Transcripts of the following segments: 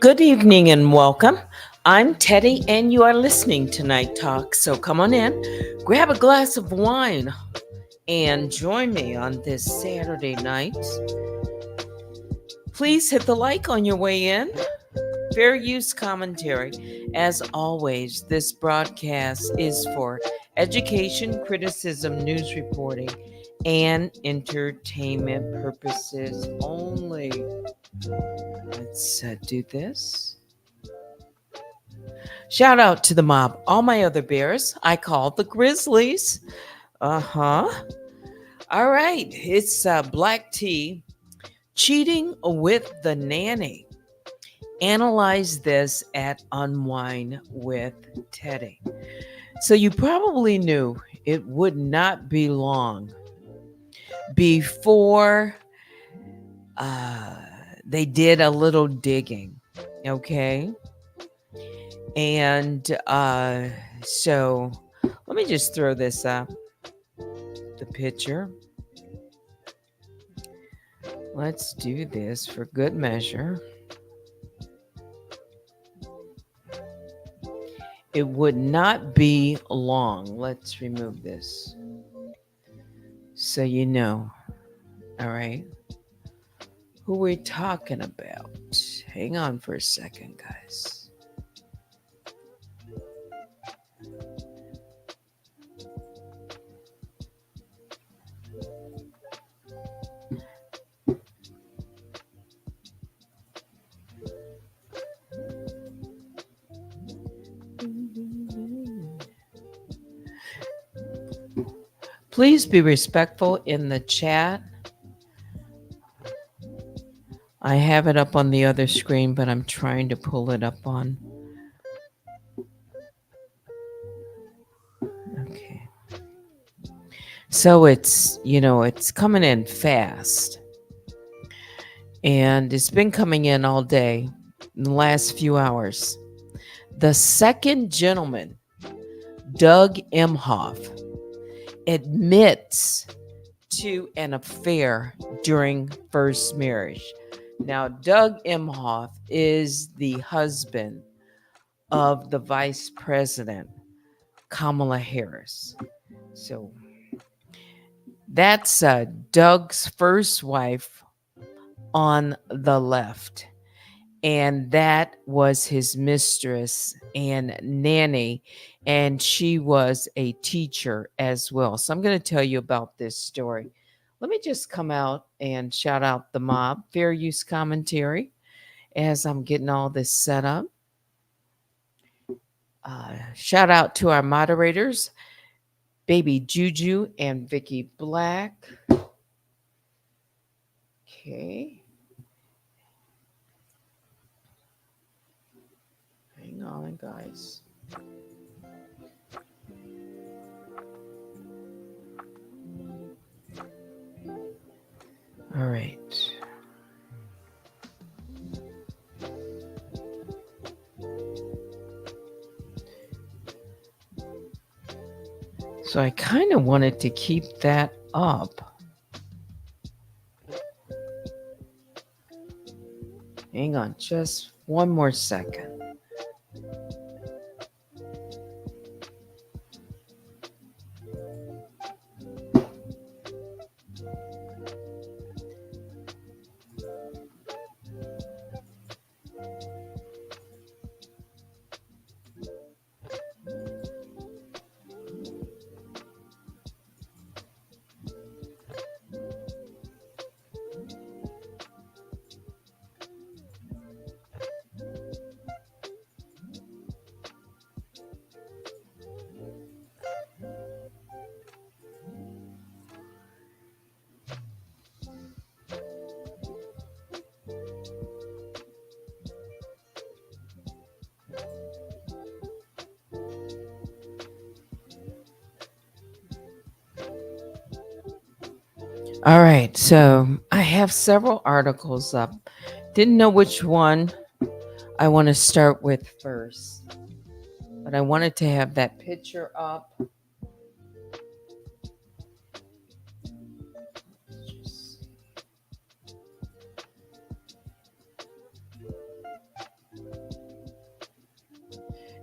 Good evening and welcome. I'm Teddy and you are listening to Night Talk. So come on in, grab a glass of wine, and join me on this Saturday night. Please hit the like on your way in. Fair use commentary. As always, this broadcast is for education, criticism, news reporting, and entertainment purposes only. Let's do this. Shout out to the mob. All my other bears, I call the Grizzlies. All right, it's BlackTea, cheating with the nanny. Analyze this at Unwine with Teddy. So you probably knew it would not be long before they did a little digging, okay? And so let me just throw this up, the picture. Let's do this for good measure. It would not be long. Let's remove this so you know. All right. Who we're talking about. Hang on for a second, guys. Please be respectful in the chat. I have it up on the other screen, but I'm trying to pull it up on. Okay. So it's coming in fast. And it's been coming in all day, in the last few hours. The second gentleman, Doug Emhoff, admits to an affair during first marriage. Now, Doug Emhoff is the husband of the Vice President, Kamala Harris. So that's Doug's first wife on the left. And that was his mistress and nanny. And she was a teacher as well. So I'm going to tell you about this story. Let me just come out and shout out the mob, fair use commentary, as I'm getting all this set up. Shout out to our moderators, Baby Juju and Vicky Black. Okay. Hang on, guys. All right. So I kind of wanted to keep that up. Hang on just one more second. All right, so I have several articles up. Didn't know which one I want to start with first, but I wanted to have that picture up.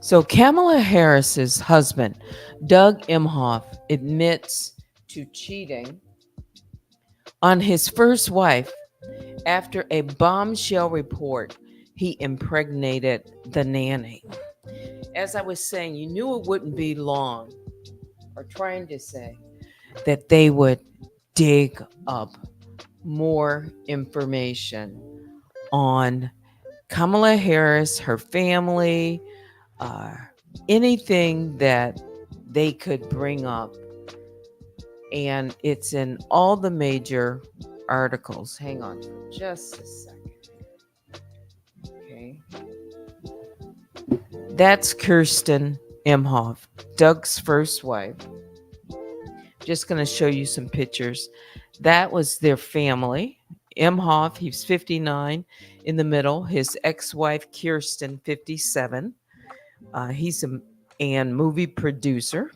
So Kamala Harris's husband, Doug Emhoff, admits to cheating on his first wife after a bombshell report he impregnated the nanny. As I was saying, you knew it wouldn't be long, or trying to say, that they would dig up more information on Kamala Harris, her family, uh, anything that they could bring up. And it's in all the major articles. Hang on for just a second. Okay. That's Kirsten Emhoff, Doug's first wife. Just going to show you some pictures. That was their family. Emhoff, he's 59 in the middle. His ex-wife, Kirsten, 57. He's a movie producer.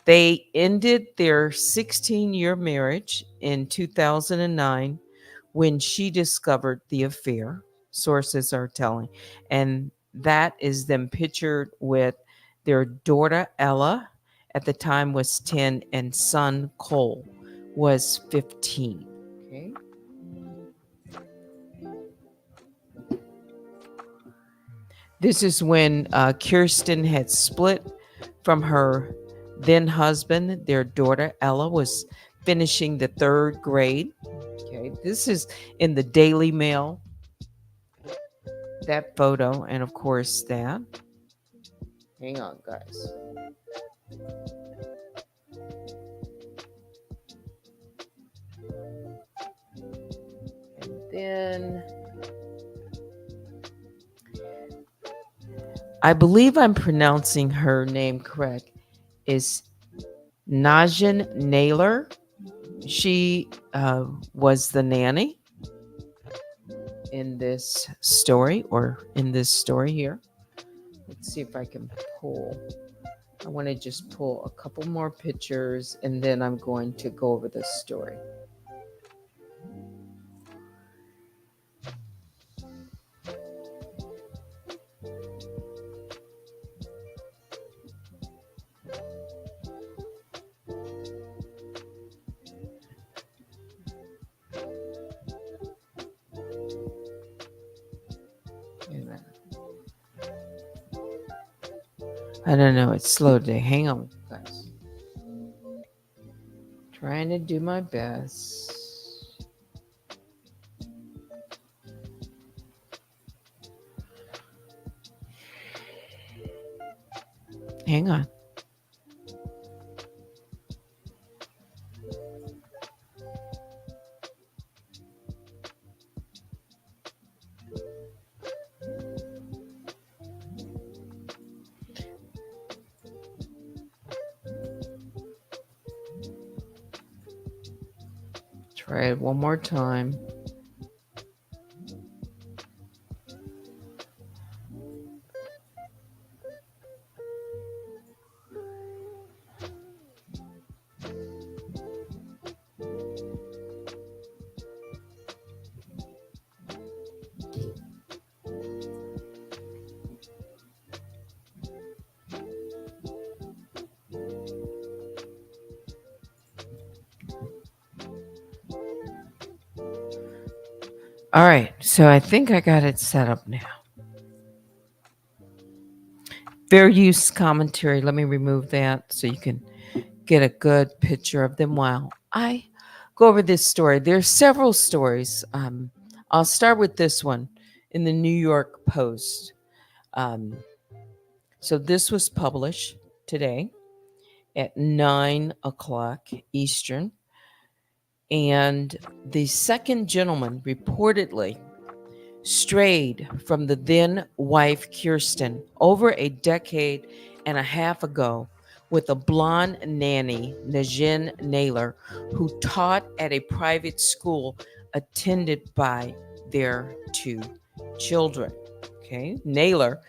They ended their 16-year marriage in 2009 when she discovered the affair, sources are telling. And that is them pictured with their daughter, Ella, at the time was 10, and son, Cole, was 15. Okay. This is when Kirsten had split from her then husband. Their daughter, Ella, was finishing the 3rd grade. Okay. This is in the Daily Mail. That photo, and of course that. Hang on, guys. And then I believe I'm pronouncing her name correct, is Najin Naylor. She was the nanny in this story, or in this story here. Let's see if I can pull. I want to just pull a couple more pictures, and then I'm going to go over the story. I don't know. It's slow today. Hang on, guys. Trying to do my best. Hang on. Try it one more time. All right, so I think I got it set up now. Fair use commentary. Let me remove that so you can get a good picture of them while I go over this story. There's several stories. I'll start with this one in the New York Post. So this was published today at 9 o'clock Eastern. And the second gentleman reportedly strayed from the then wife Kirsten over a decade and a half ago with a blonde nanny, Najin Naylor, who taught at a private school attended by their two children. Okay, Naylor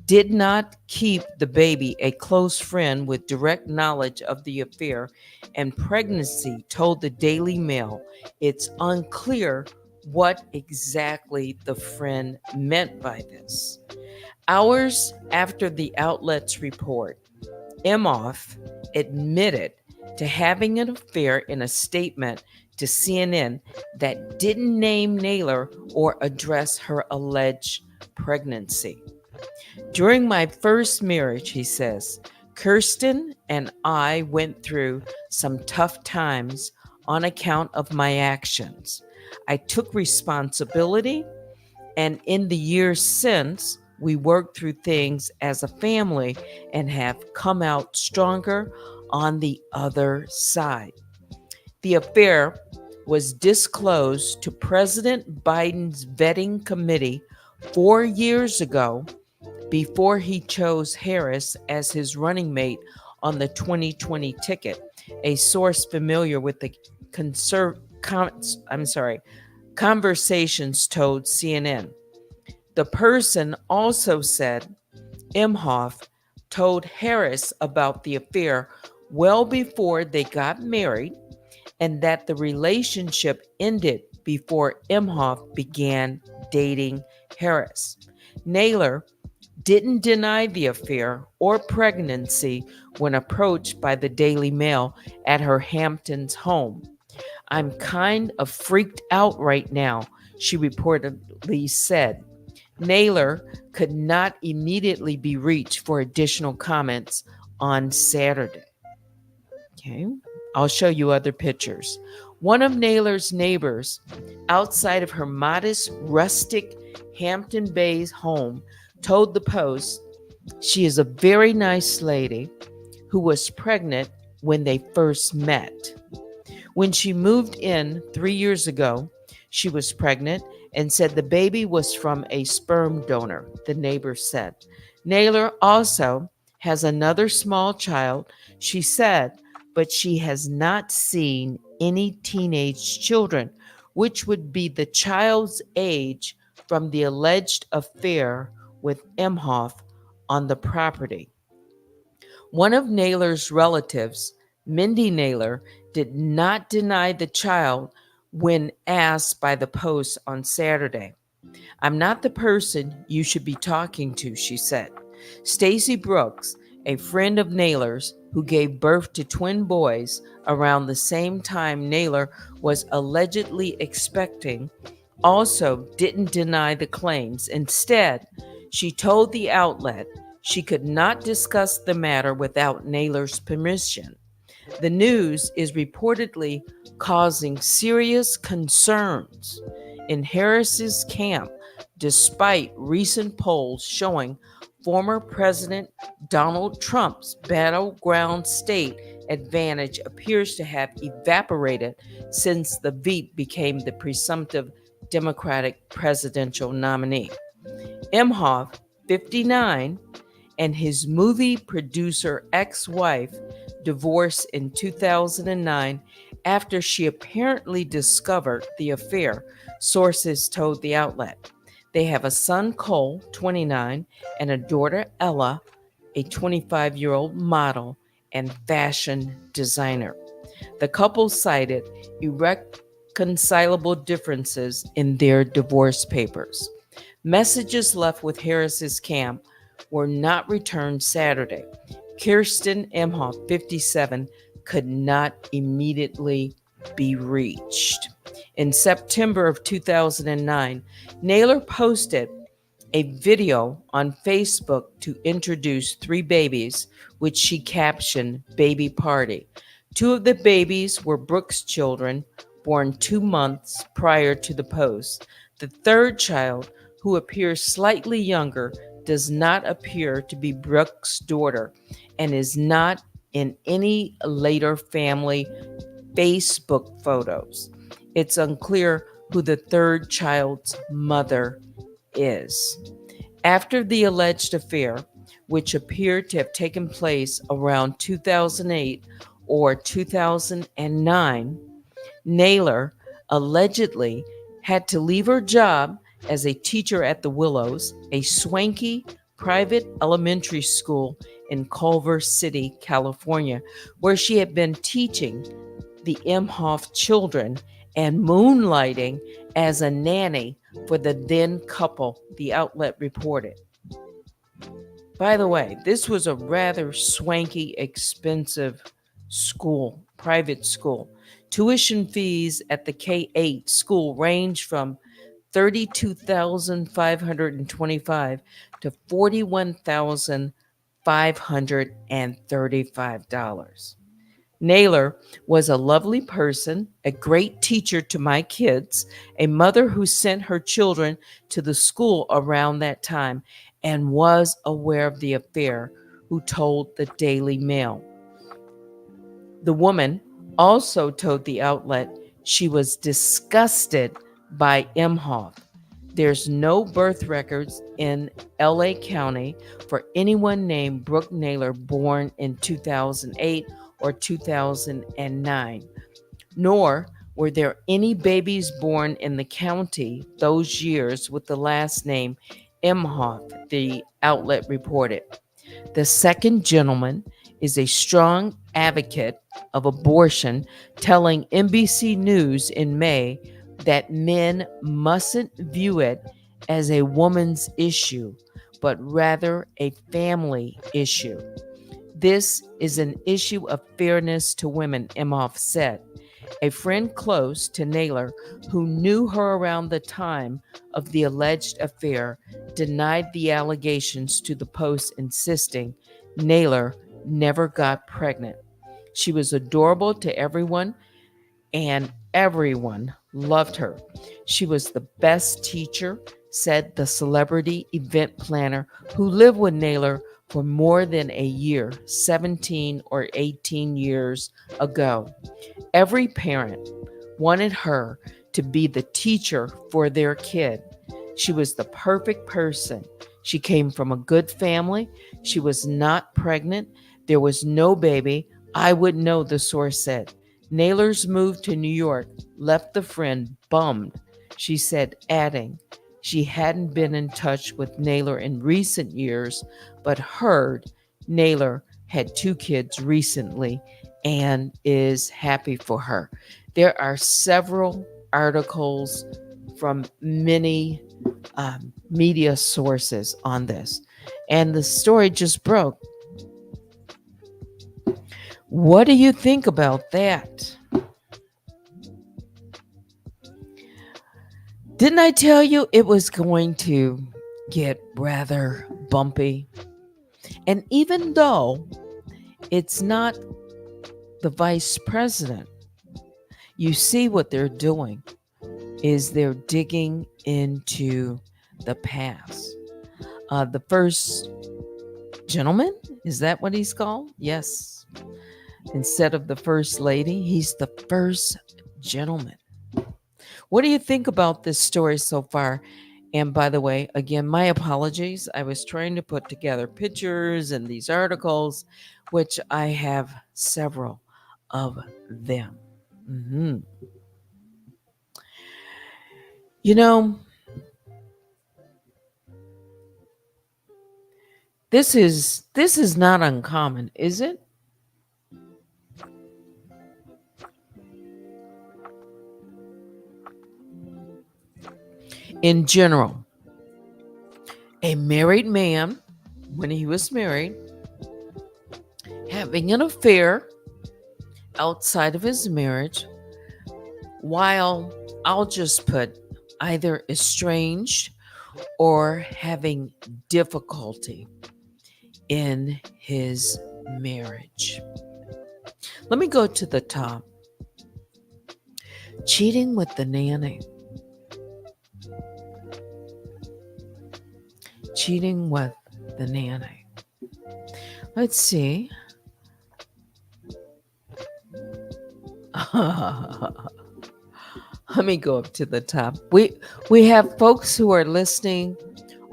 did not keep the baby a close friend with direct knowledge of the affair and pregnancy, told the Daily Mail. It's unclear what exactly the friend meant by this. Hours after the outlet's report, Emhoff admitted to having an affair in a statement to CNN that didn't name Naylor or address her alleged pregnancy. During my first marriage, he says, Kirsten and I went through some tough times on account of my actions. I took responsibility, and in the years since, we worked through things as a family and have come out stronger on the other side. The affair was disclosed to President Biden's vetting committee 4 years ago before he chose Harris as his running mate on the 2020 ticket. A source familiar with the conversations told CNN. The person also said Emhoff told Harris about the affair well before they got married and that the relationship ended before Emhoff began dating Harris. Naylor didn't deny the affair or pregnancy when approached by the Daily Mail at her Hamptons home. I'm kind of freaked out right now, she reportedly said. Naylor could not immediately be reached for additional comments on Saturday. Okay, I'll show you other pictures. One of Naylor's neighbors outside of her modest, rustic Hampton Bays home told the Post she is a very nice lady who was pregnant when they first met. When she moved in 3 years ago, she was pregnant and said the baby was from a sperm donor, the neighbor said. Naylor also has another small child, she said, but she has not seen any teenage children, which would be the child's age from the alleged affair with Emhoff on the property. One of Naylor's relatives, Mindy Naylor, did not deny the child when asked by the Post on Saturday. I'm not the person you should be talking to, she said. Stacy Brooks, a friend of Naylor's who gave birth to twin boys around the same time Naylor was allegedly expecting, also didn't deny the claims. Instead, she told the outlet she could not discuss the matter without Naylor's permission. The news is reportedly causing serious concerns in Harris's camp, despite recent polls showing former President Donald Trump's battleground state advantage appears to have evaporated since the Veep became the presumptive Democratic presidential nominee. Emhoff, 59, and his movie producer ex-wife divorced in 2009 after she apparently discovered the affair, sources told the outlet. They have a son, Cole, 29, and a daughter, Ella, a 25-year-old model and fashion designer. The couple cited irreconcilable differences in their divorce papers. Messages left with Harris's camp were not returned Saturday. Kirsten Emhoff, 57, could not immediately be reached. In September of 2009, Naylor posted a video on Facebook to introduce 3 babies, which she captioned Baby Party. 2 of the babies were Brooke's children, born 2 months prior to the post. The third child, who appears slightly younger, does not appear to be Brooke's daughter and is not in any later family Facebook photos. It's unclear who the third child's mother is. After the alleged affair, which appeared to have taken place around 2008 or 2009, Naylor allegedly had to leave her job as a teacher at the Willows, a swanky private elementary school in Culver City, California, where she had been teaching the Emhoff children and moonlighting as a nanny for the then couple, the outlet reported. By the way, this was a rather swanky, expensive school, private school. Tuition fees at the K-8 school range from $32,525 to $41,535. Naylor was a lovely person, a great teacher to my kids, a mother who sent her children to the school around that time and was aware of the affair, who told the Daily Mail. The woman also told the outlet she was disgusted by Emhoff. There's no birth records in LA County for anyone named Brooke Naylor born in 2008 or 2009, nor were there any babies born in the county those years with the last name Emhoff, the outlet reported. The second gentleman is a strong advocate of abortion, telling NBC News in May that men mustn't view it as a woman's issue, but rather a family issue. This is an issue of fairness to women, Emhoff said. A friend close to Naylor, who knew her around the time of the alleged affair, denied the allegations to the Post, insisting Naylor never got pregnant. She was adorable to everyone, and everyone loved her. She was the best teacher, said the celebrity event planner who lived with Naylor for more than a year, 17 or 18 years ago. Every parent wanted her to be the teacher for their kid. She was the perfect person. She came from a good family. She was not pregnant. There was no baby. I would know, the source said. Naylor's move to New York left the friend bummed, she said, adding she hadn't been in touch with Naylor in recent years, but heard Naylor had 2 kids recently and is happy for her. There are several articles from many media sources on this, and the story just broke. What do you think about that? Didn't I tell you it was going to get rather bumpy? And even though it's not the vice president, you see what they're doing is they're digging into the past. The first gentleman, is that what he's called? Yes. Instead of the first lady, he's the first gentleman. What do you think about this story so far? And by the way, again, my apologies. I was trying to put together pictures and these articles, which I have several of them. Mhm. You know, this is not uncommon, is it? In general, a married man, when he was married, having an affair outside of his marriage, while I'll just put either estranged or having difficulty in his marriage. Let me go to the top. Cheating with the nanny. Cheating with the nanny. Let's see. Let me go up to the top. We have folks who are listening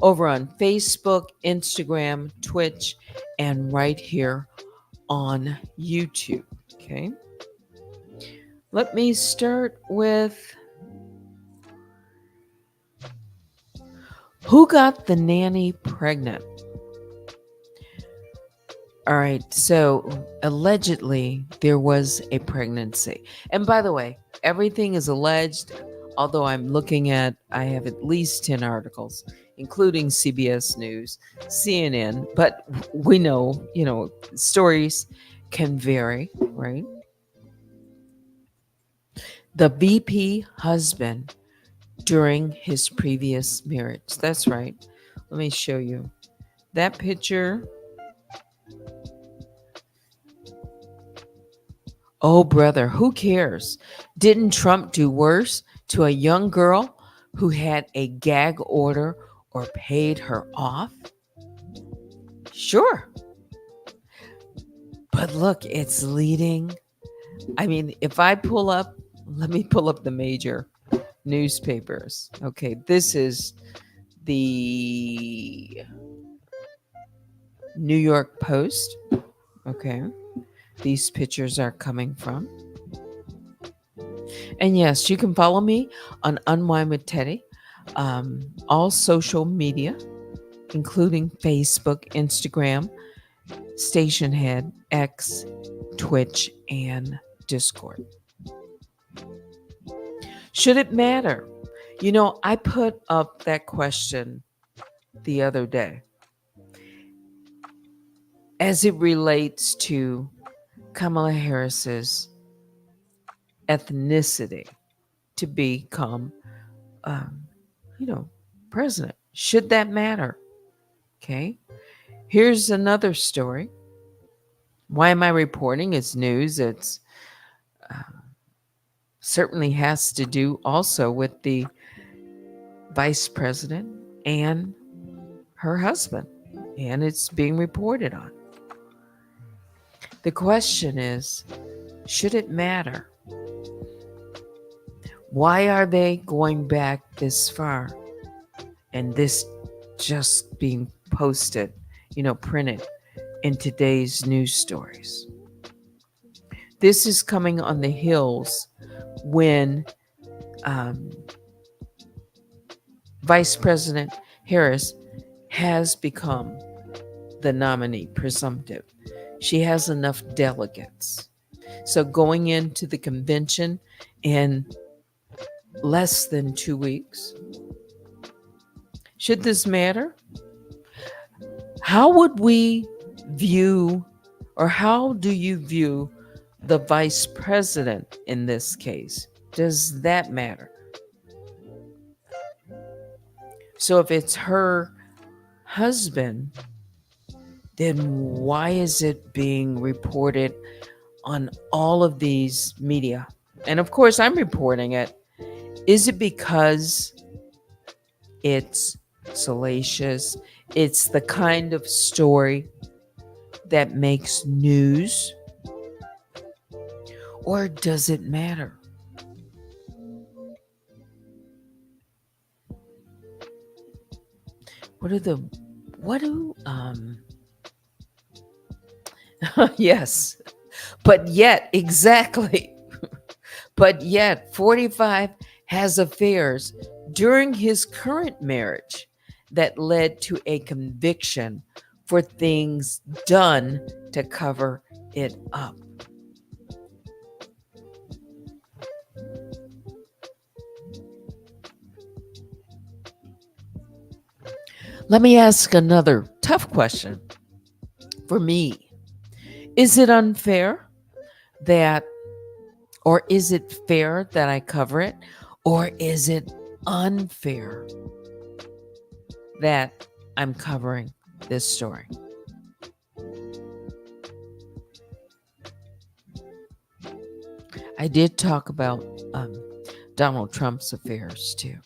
over on Facebook, Instagram, Twitch, and right here on YouTube. Okay. Let me start with who got the nanny pregnant? All right. So allegedly, there was a pregnancy. And by the way, everything is alleged, although I have at least 10 articles, including CBS News, CNN, but we know, stories can vary, right? The VP husband during his previous marriage. That's right. Let me show you that picture. Oh, brother, who cares? Didn't Trump do worse to a young girl who had a gag order or paid her off? Sure. But look, it's leading. I mean, let me pull up the major newspapers. Okay, this is the New York Post. Okay, these pictures are coming from. And yes, you can follow me on Unwine with Teddy, all social media, including Facebook, Instagram, Station Head, X, Twitch, and Discord. Should it matter? I put up that question the other day as it relates to Kamala Harris's ethnicity to become, um, president. Should that matter? Okay. Here's another story. Why am I reporting? It's news. It's certainly has to do also with the vice president and her husband, and it's being reported on. The question is, should it matter? Why are they going back this far? And this just being posted, printed in today's news stories. This is coming on the heels when Vice President Harris has become the nominee presumptive. She has enough delegates. So going into the convention in less than 2 weeks, should this matter? How would we view, or how do you view the vice president in this case? Does that matter? So if it's her husband, then why is it being reported on all of these media? And of course, I'm reporting it. Is it because it's salacious? It's the kind of story that makes news? Or does it matter? Yes, but yet, exactly. But yet, 45 has affairs during his current marriage that led to a conviction for things done to cover it up. Let me ask another tough question for me. Is it unfair that, or is it fair that I cover it? Or is it unfair that I'm covering this story? I did talk about Donald Trump's affairs too.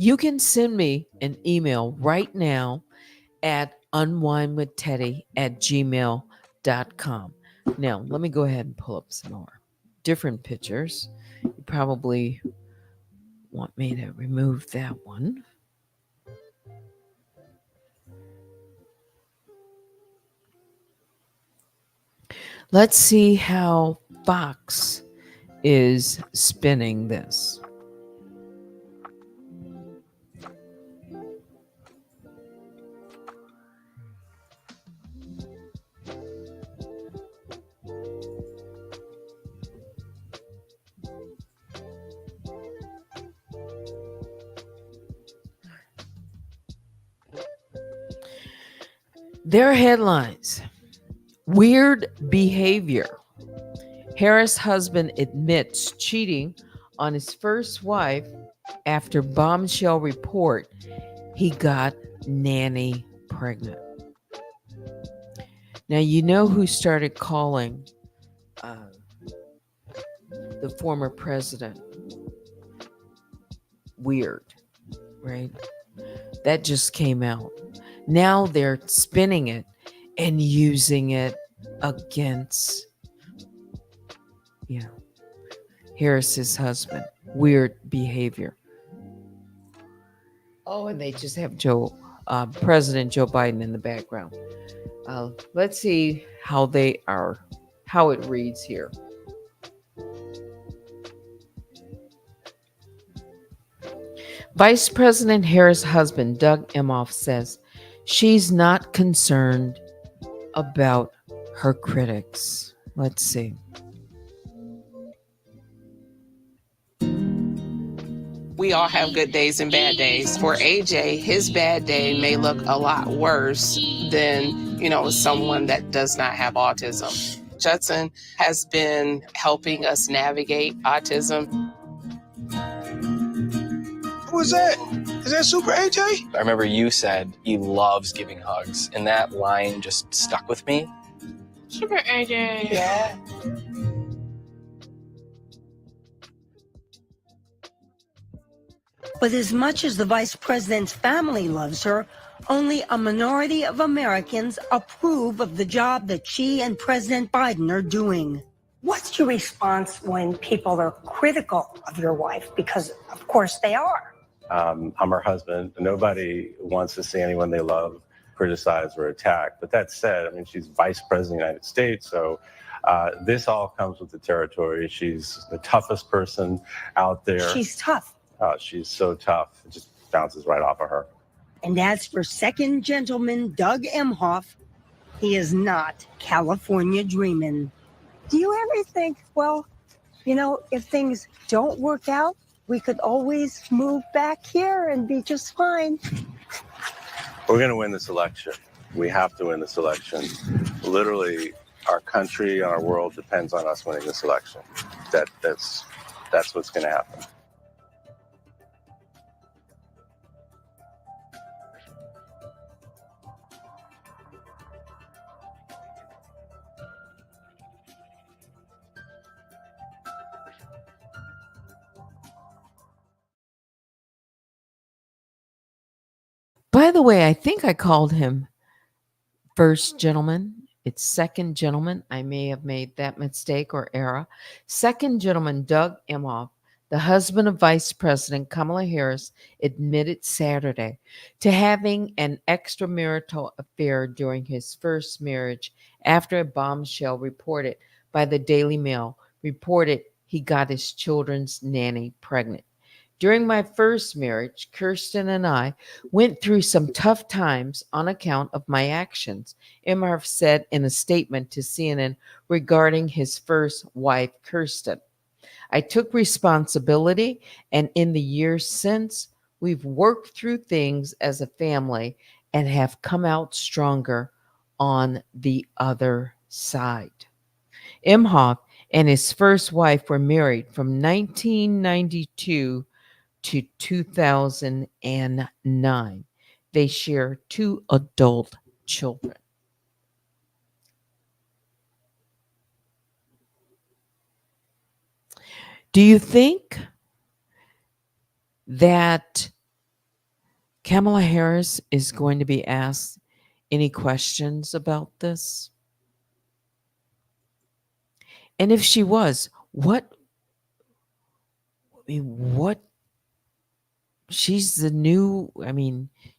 You can send me an email right now at unwinewithteddy@gmail.com. Now, let me go ahead and pull up some more different pictures. You probably want me to remove that one. Let's see how Fox is spinning this. Their headlines: weird behavior. Harris' husband admits cheating on his first wife after bombshell report he got NANNY pregnant. Now, you know who started calling the former president weird, right? That just came out. Now they're spinning it and using it against, Harris's husband. Weird behavior. Oh, and they just have President Joe Biden in the background. Let's see how it reads here. Vice President Harris' husband, Doug Emhoff, says she's not concerned about her critics. Let's see. We all have good days and bad days. For AJ, his bad day may look a lot worse than, someone that does not have autism. Judson has been helping us navigate autism. Who is that? Is that Super AJ? I remember you said he loves giving hugs, and that line just stuck with me. Super AJ. Yeah. But as much as the vice president's family loves her, only a minority of Americans approve of the job that she and President Biden are doing. What's your response when people are critical of your wife? Because, of course, they are. I'm her husband. Nobody wants to see anyone they love criticized or attacked. But that said, she's vice president of the United States, so this all comes with the territory. She's the toughest person out there. She's tough. She's so tough. It just bounces right off of her. And as for second gentleman Doug Emhoff, he is not California dreaming. Do you ever think, well, if things don't work out, we could always move back here and be just fine? We're going to win this election. We have to win this election. Literally, our country and our world depends on us winning this election. That's what's going to happen. By the way, I think I called him first gentleman. It's second gentleman. I may have made that mistake or error. Second gentleman Doug Emhoff The husband of Vice President Kamala Harris admitted Saturday to having an extramarital affair during his first marriage after a bombshell reported by the Daily Mail reported he got his children's nanny pregnant. During my first marriage, Kirsten and I went through some tough times on account of my actions, Emhoff said in a statement to CNN regarding his first wife, Kirsten. I took responsibility, and in the years since, we've worked through things as a family and have come out stronger on the other side. Emhoff and his first wife were married from 1992 to 2009. They share 2 adult children. Do you think that Kamala Harris is going to be asked any questions about this? And if she was, what she's the new,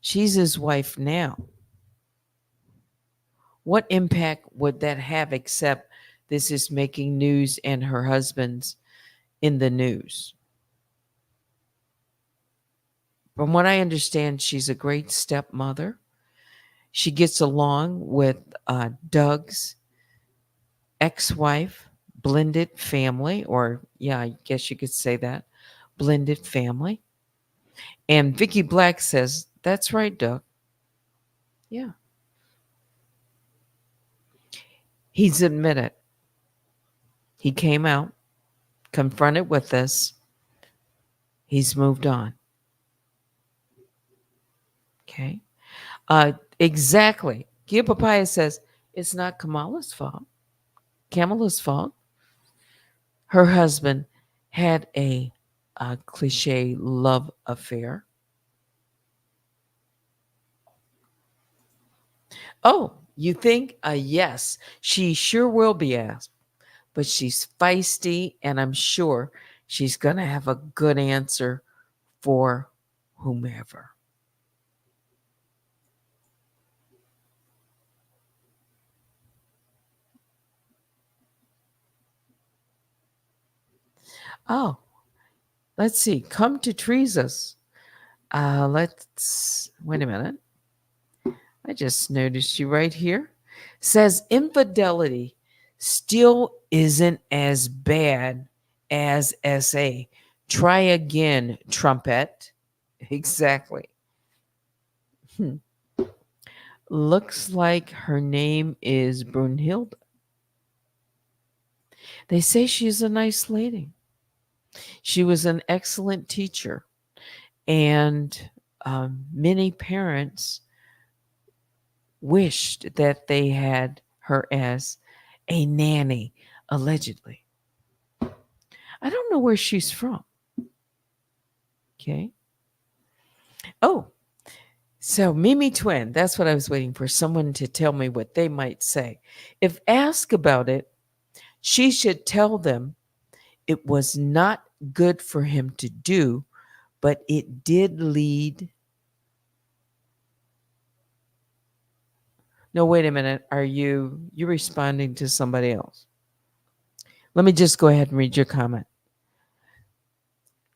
she's his wife now. What impact would that have except this is making news and her husband's in the news? From what I understand, she's a great stepmother. She gets along with Doug's ex-wife, blended family, or yeah, I guess you could say that, blended family. And Vicky Black says, that's right, Doug. Yeah. He's admitted. He came out, confronted with this. He's moved on. Okay. Exactly. Gia Papaya says, it's not Kamala's fault. Kamala's fault. Her husband had a cliche love affair. Oh, you think? Yes, she sure will be asked, but she's feisty, and I'm sure she's going to have a good answer for whomever. Oh, let's see. Come to Teresa's. Let's wait a minute. I just noticed you right here. Says infidelity still isn't as bad as SA. Try again, trumpet. Exactly. Looks like her name is Brunhilde. They say she's a nice lady. She was an excellent teacher, and many parents wished that they had her as a nanny, allegedly. I don't know where she's from. Okay. Oh, so Mimi Twin, that's what I was waiting for, someone to tell me what they might say. If asked about it, she should tell them it was not good for him to do, but it did lead. No, wait a minute. Are you responding to somebody else? Let me just go ahead and read your comment.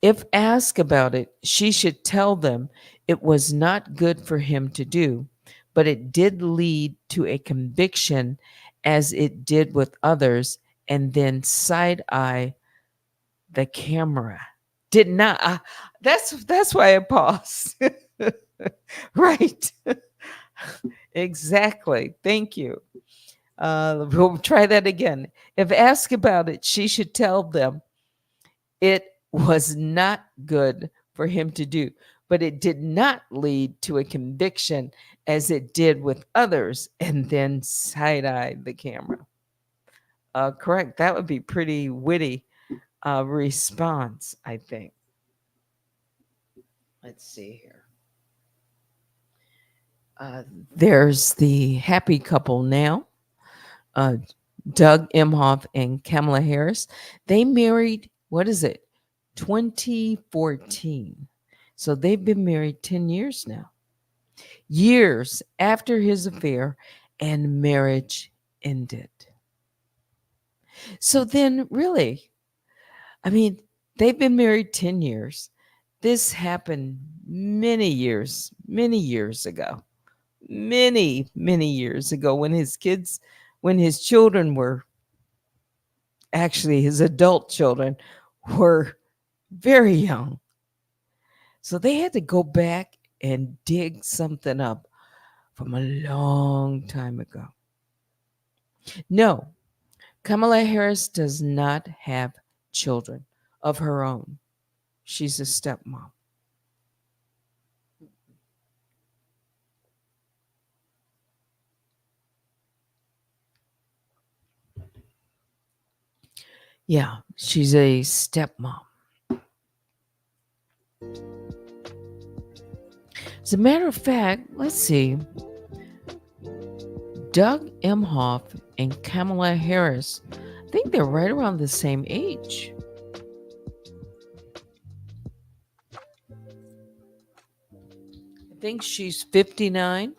If asked about it, she should tell them it was not good for him to do, but it did lead to a conviction as it did with others, and then side-eye the camera. Did not. That's why I paused. Right. Exactly. Thank you. We'll try that again. If asked about it, she should tell them it was not good for him to do, but it did not lead to a conviction as it did with others, and then side-eye the camera. Correct. That would be pretty witty response, I think. Let's see here. There's the happy couple now, Doug Emhoff and Kamala Harris. They married, what is it, 2014. So they've been married 10 years now. Years after his affair and marriage ended. So then, really, I mean, they've been married 10 years. This happened many years ago. Many years ago when his children were actually his adult children were very young. So they had to go back and dig something up from a long time ago. No, Kamala Harris does not have children of her own. She's a stepmom. Yeah, she's a stepmom. As a matter of fact, let's see. Doug Emhoff and Kamala Harris, I think they're right around the same age. I think she's 59.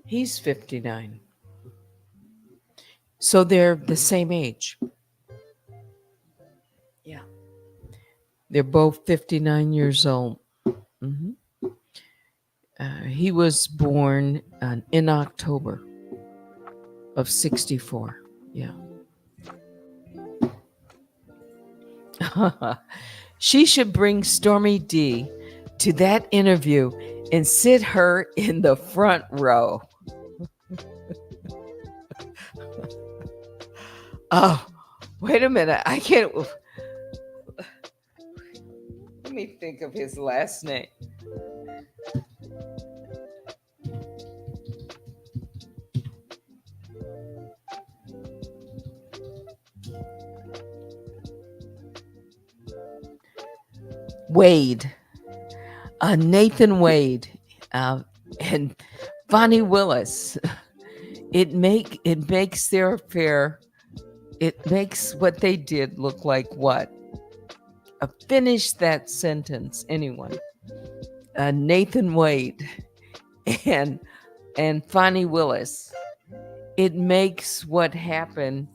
He's 59. So they're the same age. Yeah. They're both 59 years old. Mhm. He was born in October of 64. Yeah. She should bring Stormy D to that interview and sit her in the front row. Oh, wait a minute. I can't. Let me think of his last name. Wade. Nathan Wade. And Bonnie Willis. It makes their affair, it makes what they did look like what? Finish that sentence, anyone. Nathan Wade and Bonnie Willis. It makes what happened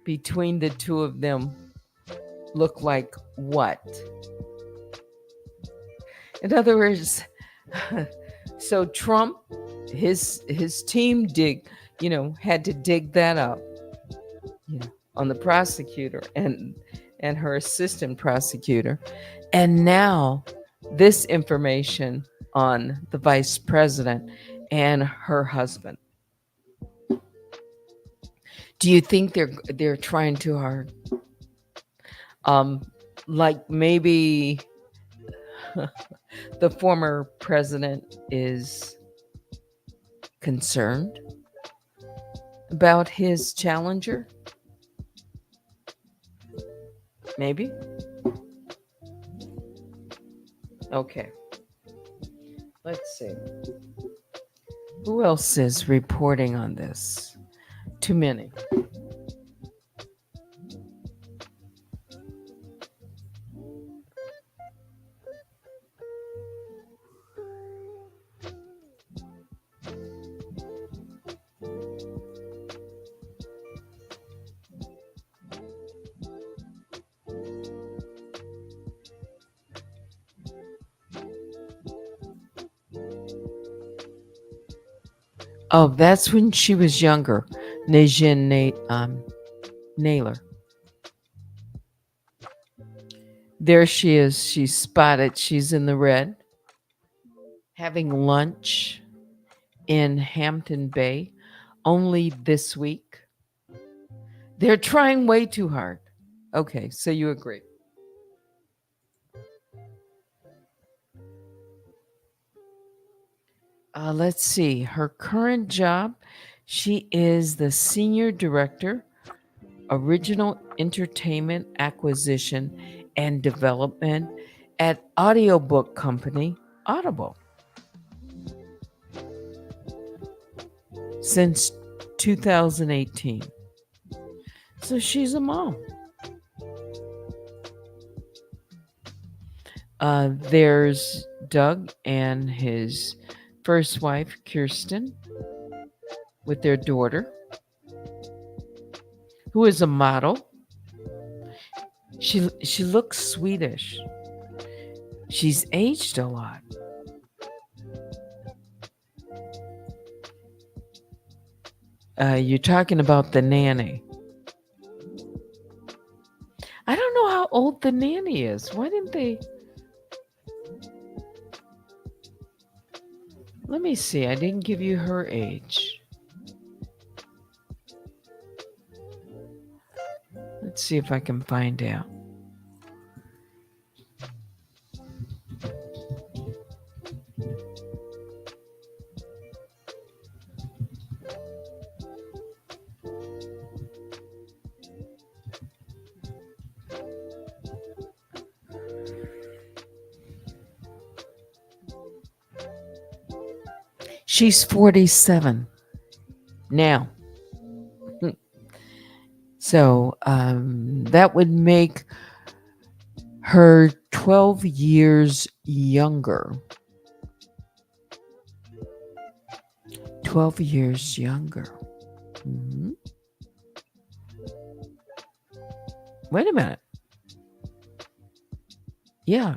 between the two of them look like what? In other words, so Trump, his team had to dig that up, on the prosecutor and her assistant prosecutor. And now this information on the vice president and her husband. Do you think they're trying too hard? Like maybe the former president is concerned about his challenger? Maybe. Okay. Let's see. Who else is reporting on this? Too many. Oh, that's when she was younger. Najin Naylor. There she is. She's spotted. She's in the red, having lunch in Hampton Bay only this week. They're trying way too hard. Okay, so you agree. Let's see. Her current job, she is the senior director, original entertainment acquisition and development at audiobook company Audible. Since 2018. So she's a mom. There's Doug and his first wife, Kirsten, with their daughter, who is a model. She looks Swedish. She's aged a lot. You're talking about the nanny. I don't know how old the nanny is. Why didn't they? Let me see. I didn't give you her age. Let's see if I can find out. She's 47 now. So that would make her 12 years younger. 12 years younger. Mhm. Wait a minute. Yeah.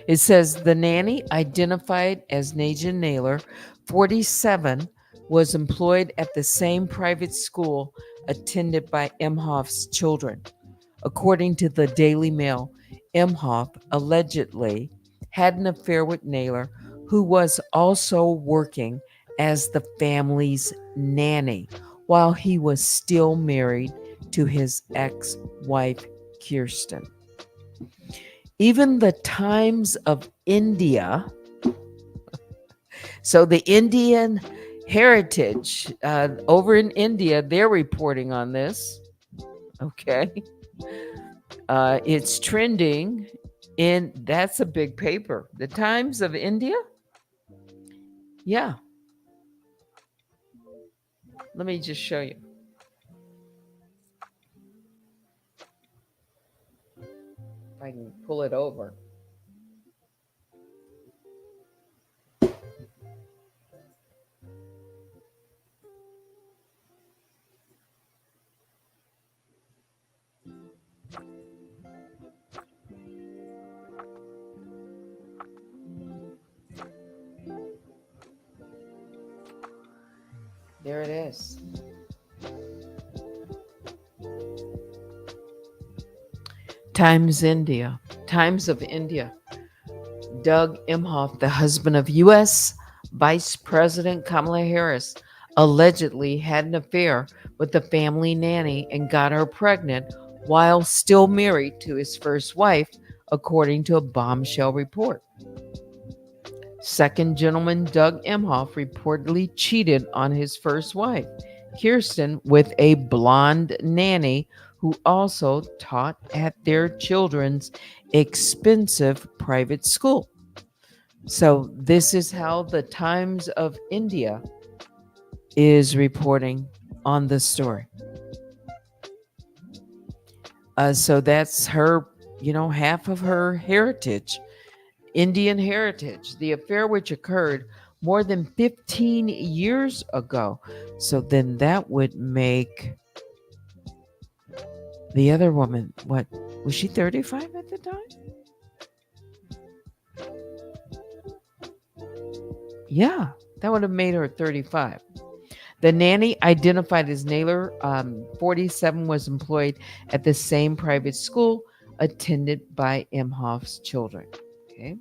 It says the nanny, identified as Naja Naylor, 47, was employed at the same private school attended by Emhoff's children. According to the Daily Mail, Emhoff allegedly had an affair with Naylor, who was also working as the family's nanny while he was still married to his ex-wife, Kirsten. Even the Times of India, so the Indian Heritage over in India, they're reporting on this. Okay. It's trending in, that's a big paper. The Times of India? Yeah. Let me just show you. If I can pull it over. There it is. Times of India. Doug Emhoff, the husband of U.S. Vice President Kamala Harris, allegedly had an affair with the family nanny and got her pregnant while still married to his first wife, according to a bombshell report. Second gentleman Doug Emhoff reportedly cheated on his first wife, Kirsten, with a blonde nanny who also taught at their children's expensive private school. So this is how the Times of India is reporting on this story. So that's her, half of her heritage, Indian heritage, the affair which occurred more than 15 years ago. So then that would make the other woman, what, was she 35 at the time? Yeah, that would have made her 35. The nanny, identified as Naylor, 47, was employed at the same private school attended by Emhoff's children. Okay.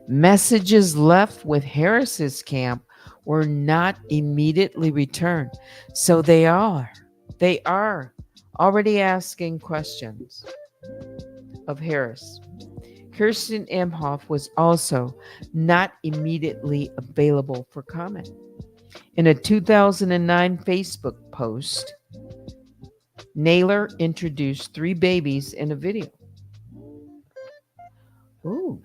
Messages left with Harris's camp were not immediately returned. So they are already asking questions of Harris. Kirsten Emhoff was also not immediately available for comment. In a 2009 Facebook post, Naylor introduced 3 babies in a video. Ooh,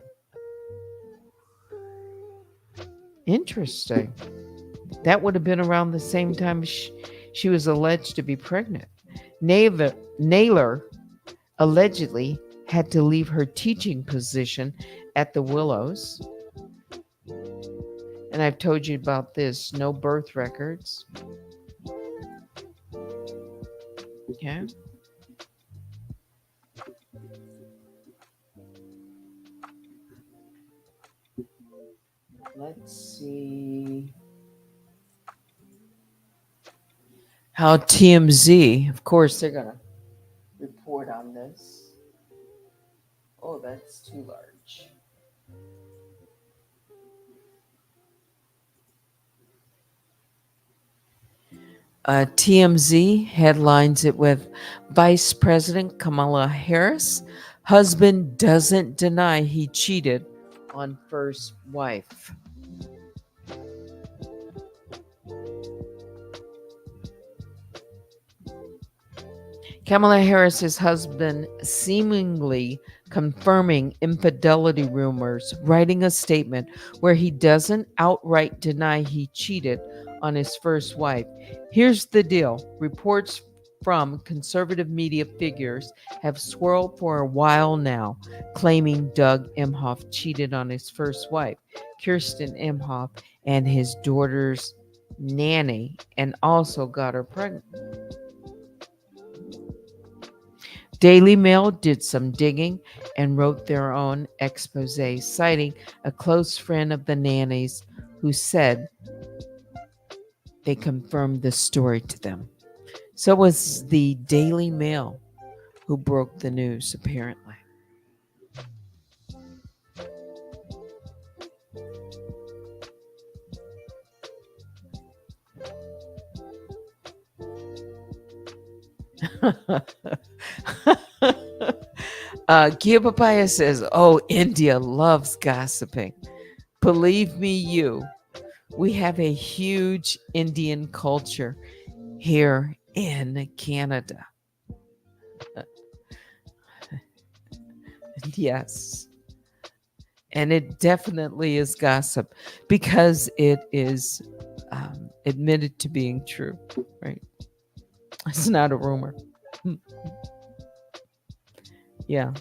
interesting. That would have been around the same time she was alleged to be pregnant. Naylor allegedly had to leave her teaching position at the Willows. And I've told you about this, no birth records. Okay. Let's see. How TMZ, of course, they're going to report on this. Oh, that's too large. TMZ headlines it with Vice President Kamala Harris. Husband doesn't deny he cheated on first wife. Kamala Harris's husband seemingly confirming infidelity rumors, writing a statement where he doesn't outright deny he cheated on his first wife. Here's the deal. Reports from conservative media figures have swirled for a while now, claiming Doug Emhoff cheated on his first wife, Kirsten Emhoff, and his daughter's nanny, and also got her pregnant. Daily Mail did some digging and wrote their own expose, citing a close friend of the nannies who said they confirmed the story to them. So it was the Daily Mail who broke the news, apparently. Gia Papaya says, oh, India loves gossiping. Believe me, we have a huge Indian culture here in Canada. Yes. And it definitely is gossip because it is admitted to being true, right? It's not a rumor. Yeah.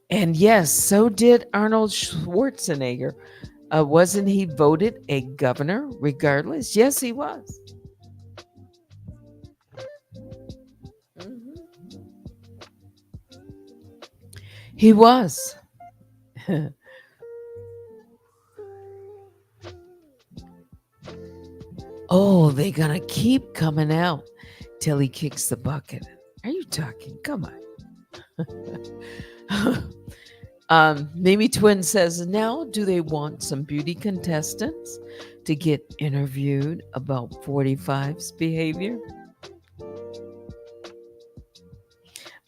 And yes, so did Arnold Schwarzenegger. Wasn't he voted a governor regardless? Yes, he was. He was. Oh, they're going to keep coming out till he kicks the bucket. Are you talking? Come on. Mimi Twin says, now do they want some beauty contestants to get interviewed about 45's behavior?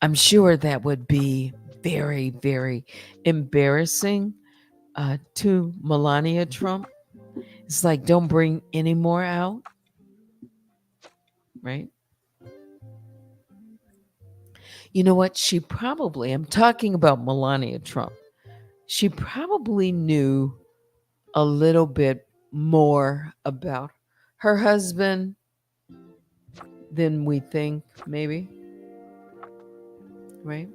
I'm sure that would be very, very embarrassing to Melania Trump. It's like, don't bring any more out, right? You know what? I'm talking about Melania Trump. She probably knew a little bit more about her husband than we think, maybe. Right?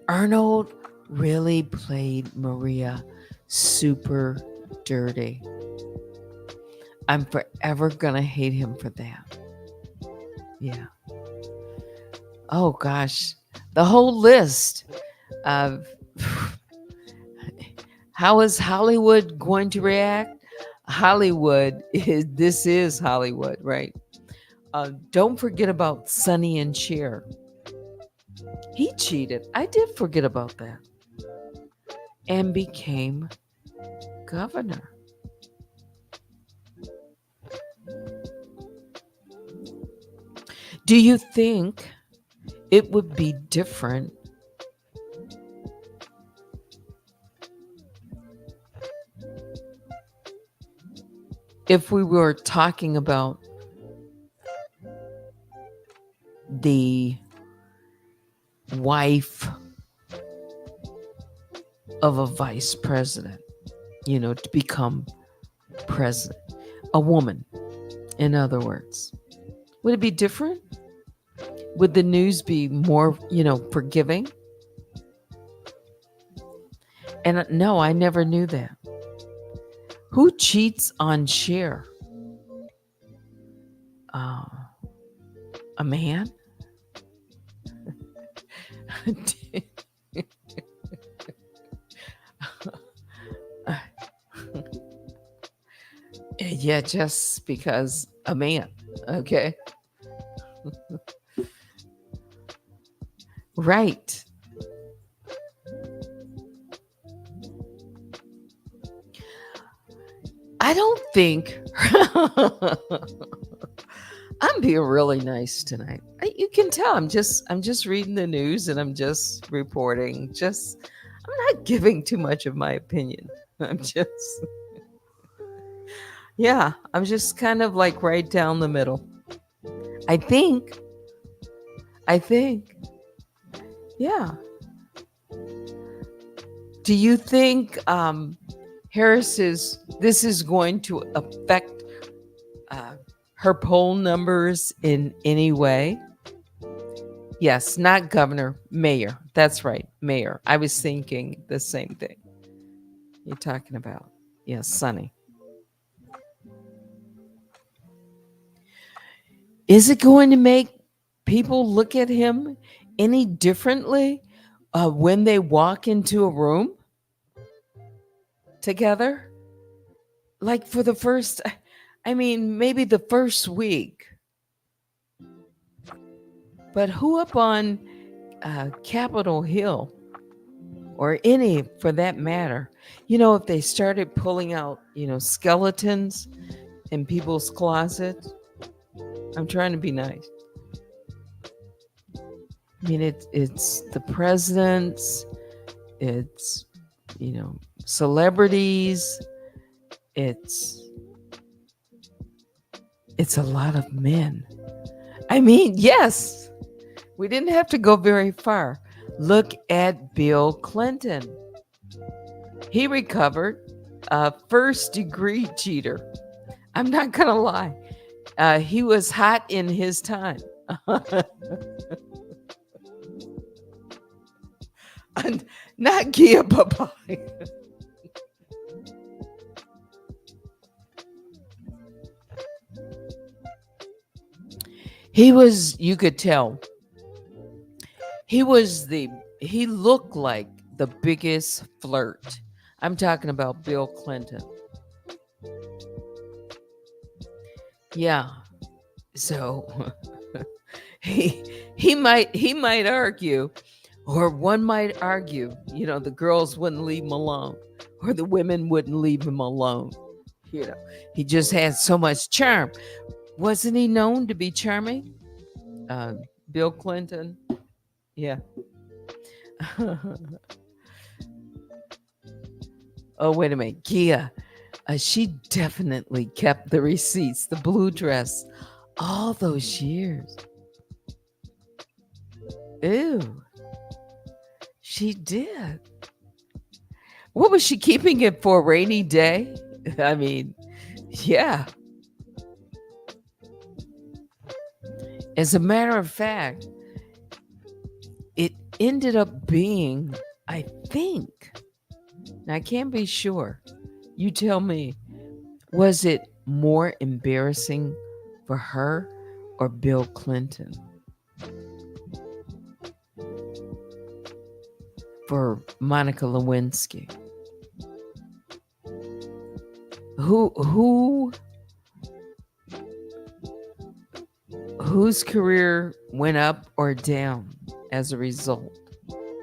Arnold really played Maria super dirty. I'm forever gonna hate him for that. Yeah. Oh gosh. The whole list of how is Hollywood going to react? This is Hollywood, right? Don't forget about Sonny and Cher. He cheated. I did forget about that. And became governor. Do you think it would be different if we were talking about the wife of a vice president, to become president? A woman, in other words. Would it be different? Would the news be more, forgiving? And no, I never knew that. Who cheats on Cher? A man? Yeah, just because a man. Okay. Right. I don't think I'm being really nice tonight. You can tell I'm just reading the news and I'm just reporting. I'm not giving too much of my opinion. I'm just kind of like right down the middle. I think. Yeah. Do you think this is going to affect her poll numbers in any way? Yes, not governor, mayor. That's right, mayor. I was thinking the same thing you're talking about. Yes, Sonny. Is it going to make people look at him any differently when they walk into a room together? Like for the first, maybe the first week. But who up on Capitol Hill, or any for that matter, if they started pulling out, skeletons in people's closets? I'm trying to be nice. It's the presidents, it's, celebrities, it's a lot of men. Yes, we didn't have to go very far. Look at Bill Clinton. He recovered a first-degree cheater. I'm not going to lie. He was hot in his time. Not Gia Papai. He was, you could tell, he looked like the biggest flirt. I'm talking about Bill Clinton. Yeah. So he might argue, or one might argue, the girls wouldn't leave him alone, or the women wouldn't leave him alone. He just had so much charm. Wasn't he known to be charming? Bill Clinton? Yeah. Oh, wait a minute. Gia. She definitely kept the receipts, the blue dress, all those years. Ew. She did. What was she keeping it for? Rainy day? Yeah. As a matter of fact, it ended up being, I think, now I can't be sure, you tell me, was it more embarrassing for her or Bill Clinton? For Monica Lewinsky? Whose career went up or down as a result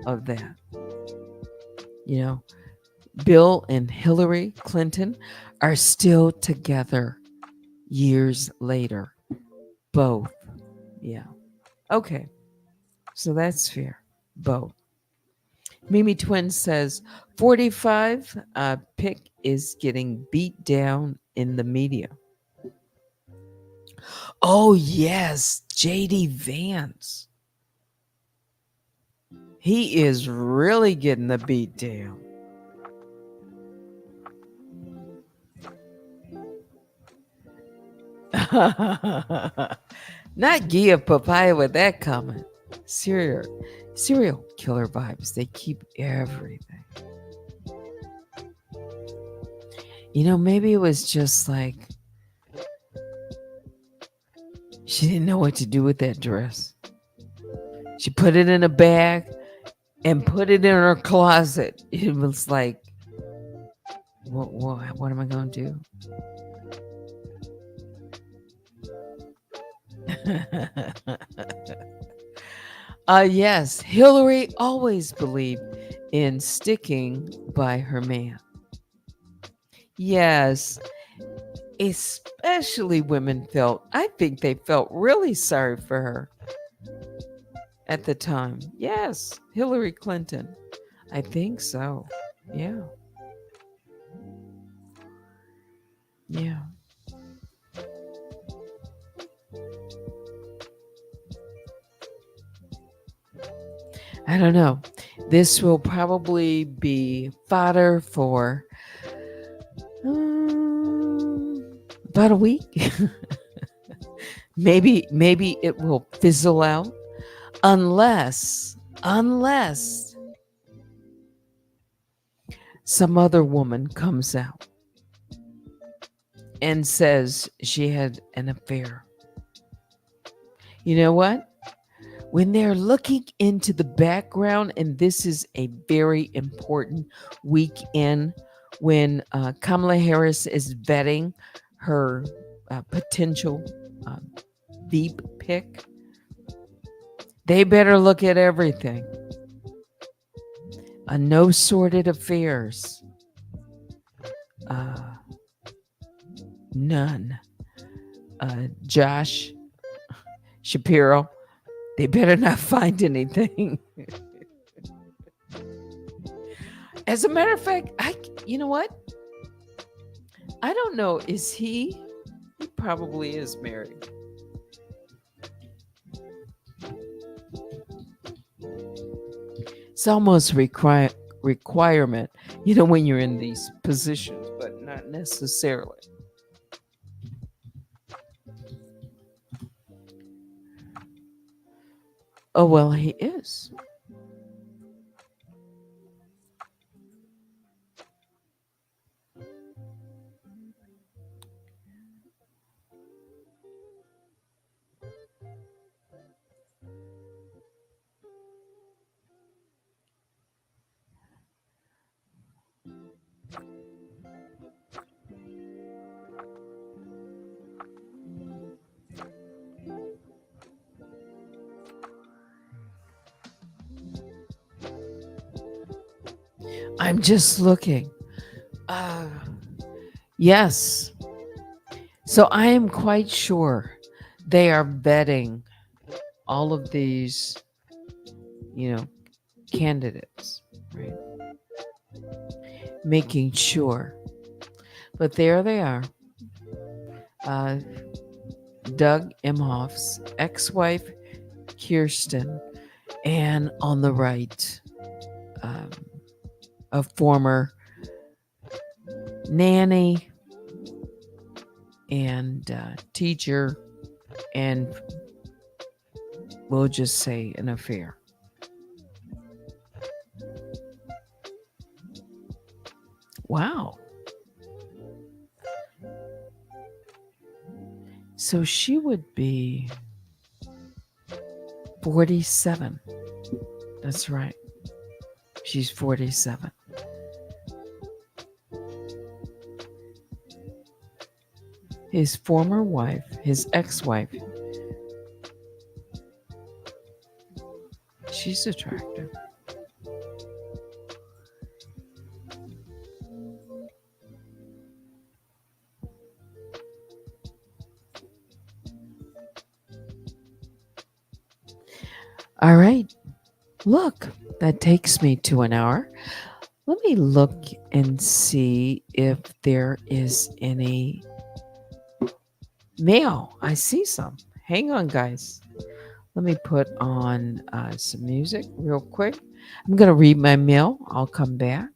of that? Bill and Hillary Clinton are still together years later. Both. Yeah. Okay. So that's fair. Both. Mimi Twin says 45 pick is getting beat down in the media. Oh, yes, J.D. Vance. He is really getting the beat down. Not Gia Papaya with that comment. Serial killer vibes. They keep everything. Maybe it was just like she didn't know what to do with that dress. She put it in a bag and put it in her closet. It was like, what am I going to do? Yes, Hillary always believed in sticking by her man. Yes, especially women I think they felt really sorry for her at the time. Yes, Hillary Clinton. I think so. Yeah. Yeah. I don't know. This will probably be fodder for about a week. maybe it will fizzle out unless some other woman comes out and says she had an affair. You know what? When they're looking into the background, and this is a very important weekend when Kamala Harris is vetting her potential Veep pick, they better look at everything. No sordid affairs. None. Josh Shapiro, they better not find anything. As a matter of fact, you know what? I don't know. He probably is married. It's almost requirement, when you're in these positions, but not necessarily. Oh, well, he is. I'm just looking. Yes. So I am quite sure they are vetting all of these, candidates, right? Making sure. But there they are. Doug Emhoff's ex-wife, Kirsten, and on the right, a former nanny and teacher, and we'll just say an affair. Wow. So she would be 47. That's right. She's 47. His former wife, his ex-wife, she's attractive. All right. Look, that takes me to an hour. Let me look and see if there is any mail. I see some. Hang on, guys. Let me put on some music real quick. I'm going to read my mail. I'll come back.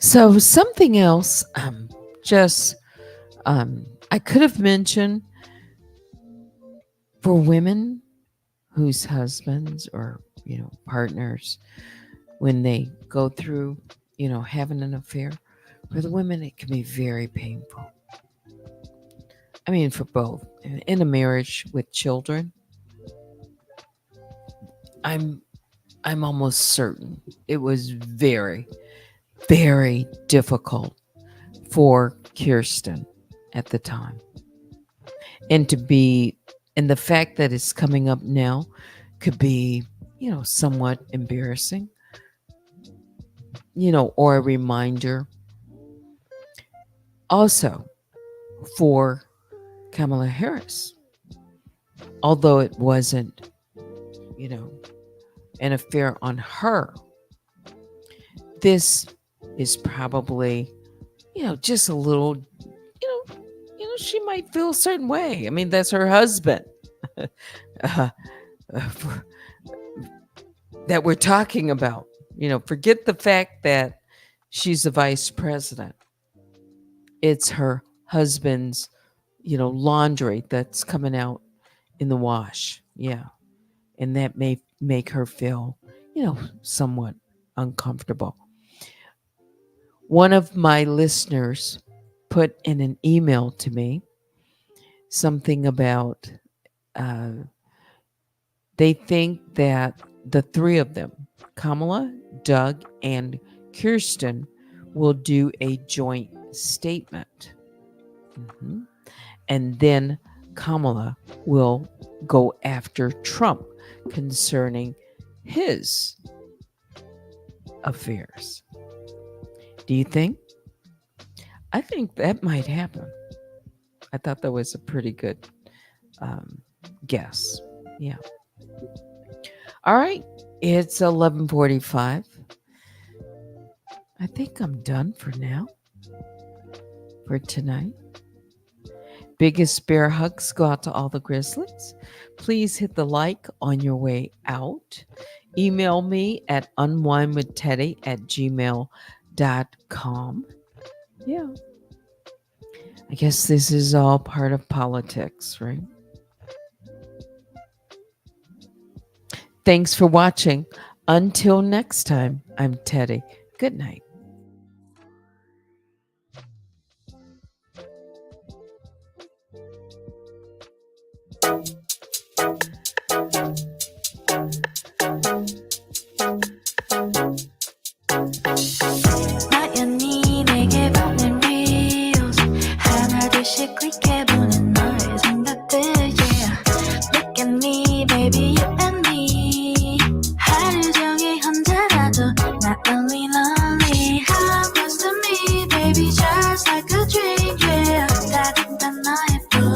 So something else, just I could have mentioned for women whose husbands or partners, when they go through having an affair, for the women it can be very painful. I mean, for both. In a marriage with children, I'm almost certain it was very, very difficult for Kirsten at the time. And the fact that it's coming up now could be, somewhat embarrassing, or a reminder. Also, for Kamala Harris, although it wasn't, an affair on her, this is probably, just a little, she might feel a certain way. I mean, that's her husband that we're talking about. Forget the fact that she's the vice president. It's her husband's, laundry that's coming out in the wash. Yeah. And that may make her feel, somewhat uncomfortable. One of my listeners put in an email to me something about they think that the three of them, Kamala, Doug, and Kirsten, will do a joint statement. Mm-hmm. And then Kamala will go after Trump concerning his affairs. Do you think? I think that might happen. I thought that was a pretty good guess. Yeah. All right. It's 11:45. I think I'm done for now. For tonight. biggest bear hugs go out to all the Grizzlies. Please hit the like on your way out. Email me at unwinewithteddy@gmail.com. Yeah. I guess this is all part of politics, right? Thanks for watching. Until next time, I'm Teddy. Good night. 나연히 내게 보낸 reels 하나 둘씩 클릭해보는 너의 생각들 yeah. Look at me baby you and me 하루 종일 혼자라도 not only lonely Come close to me baby just like a dream yeah. 따뜻한 너의 품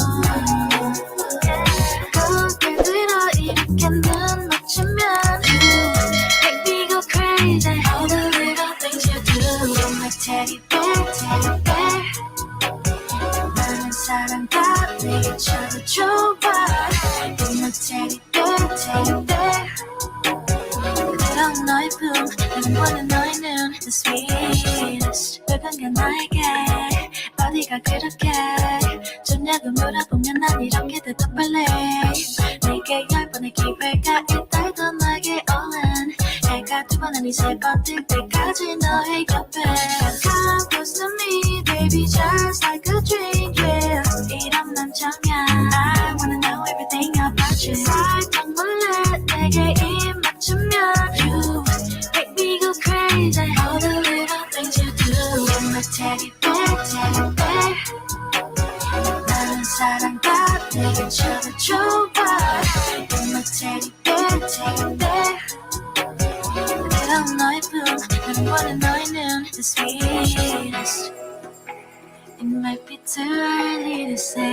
고개 들어 이렇게 눈 맞추면 Make me go crazy all the little things you do You're my teddy bear, teddy bear 많은 사랑과 내게 줘도 좋아 You're my teddy bear, teddy bear 부드러운 너의 품 나는 원한 너의 눈 The sweetest 불가능한 나에게 어디가 그렇게 좋냐고 물어보면 난 이렇게 대답할래 내게 10번의 기회가 있다도 나에게 all in 해가 두 번 아니 세 번 뜰 때까지 너의 옆에 Come close to me baby just like a dream yeah 이런 난 처음이야 I wanna know everything about you 살짝 몰래 내게 입 맞추면 You make me go crazy all the little things you do You're my teddy bear, teddy bear 나는 사랑과 내게 줘도 좋아 You're my teddy bear, teddy bear 부드러운 너의 품 나는 원한 너의 눈 The sweetest It might be too early to say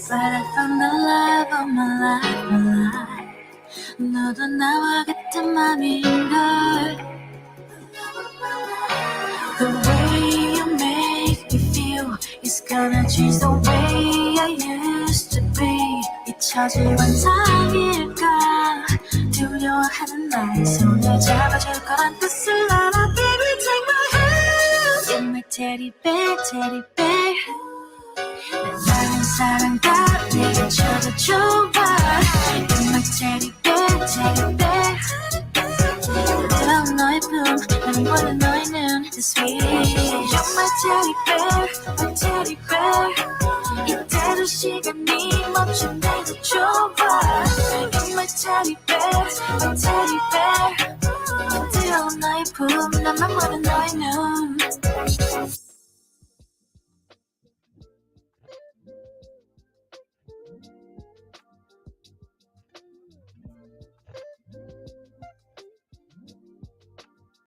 But I found the love of my life, my life 너도 나와 같은 맘인걸 The way you make me feel is gonna change the way I used to be 잊혀질 환상일까 두려워하는 나의 손을 잡아줄 거란 뜻을 알아 Baby take my hand You're my teddy bear, teddy bear 나는 사랑과 내게 줘도 좋아 You're my teddy bear, teddy bear 부드러운 너의 품 나는 원한 너의 눈 The sweet You're my teddy bear, my teddy bear 이대로 시간이 멈춘데도 좋아 You're my teddy bear, my teddy bear 부드러운 너의 품 나만 원한 너의 눈